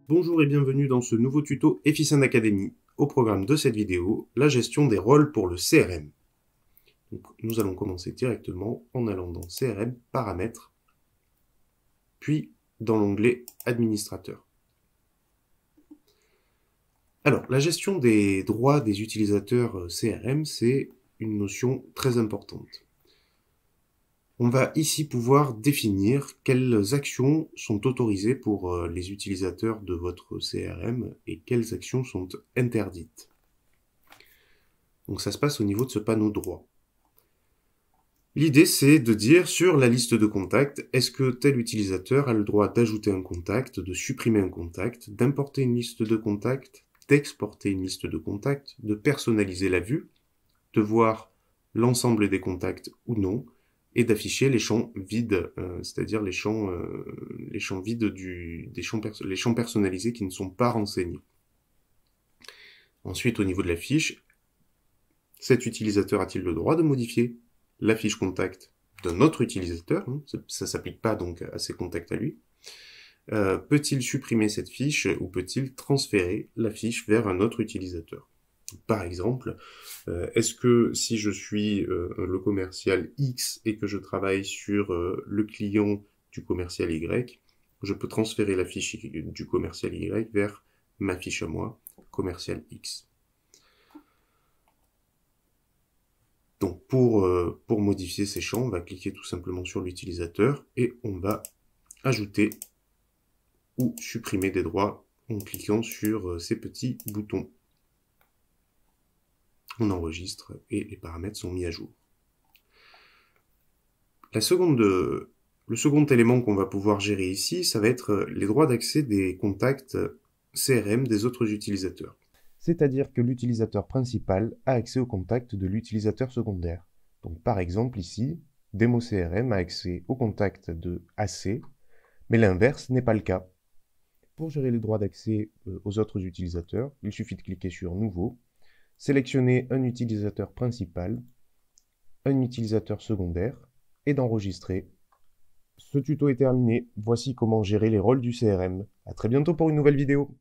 Bonjour et bienvenue dans ce nouveau tuto Efficient Academy. Au programme de cette vidéo, la gestion des rôles pour le CRM. Donc, nous allons commencer directement en allant dans CRM, Paramètres, puis dans l'onglet Administrateur. Alors, la gestion des droits des utilisateurs CRM, c'est une notion très importante. On va ici pouvoir définir quelles actions sont autorisées pour les utilisateurs de votre CRM et quelles actions sont interdites. Donc ça se passe au niveau de ce panneau droit. L'idée, c'est de dire sur la liste de contacts, est-ce que tel utilisateur a le droit d'ajouter un contact, de supprimer un contact, d'importer une liste de contacts, d'exporter une liste de contacts, de personnaliser la vue, de voir l'ensemble des contacts ou non, et d'afficher les champs vides, c'est-à-dire les champs vides les champs personnalisés qui ne sont pas renseignés. Ensuite, au niveau de la fiche, cet utilisateur a-t-il le droit de modifier la fiche contact d'un autre utilisateur, ça ne s'applique pas donc à ses contacts à lui. Peut-il supprimer cette fiche ou peut-il transférer la fiche vers un autre utilisateur? Par exemple, est-ce que si je suis le commercial X et que je travaille sur le client du commercial Y, je peux transférer la fiche du commercial Y vers ma fiche à moi, commercial X. Donc pour modifier ces champs, on va cliquer tout simplement sur l'utilisateur et on va ajouter ou supprimer des droits en cliquant sur ces petits boutons. On enregistre et les paramètres sont mis à jour. Le second élément qu'on va pouvoir gérer ici, ça va être les droits d'accès des contacts CRM des autres utilisateurs. C'est-à-dire que l'utilisateur principal a accès aux contacts de l'utilisateur secondaire. Donc par exemple ici, Démo CRM a accès aux contacts de AC, mais l'inverse n'est pas le cas. Pour gérer les droits d'accès aux autres utilisateurs, il suffit de cliquer sur Nouveau, sélectionner un utilisateur principal, un utilisateur secondaire et d'enregistrer. Ce tuto est terminé, voici comment gérer les rôles du CRM. À très bientôt pour une nouvelle vidéo.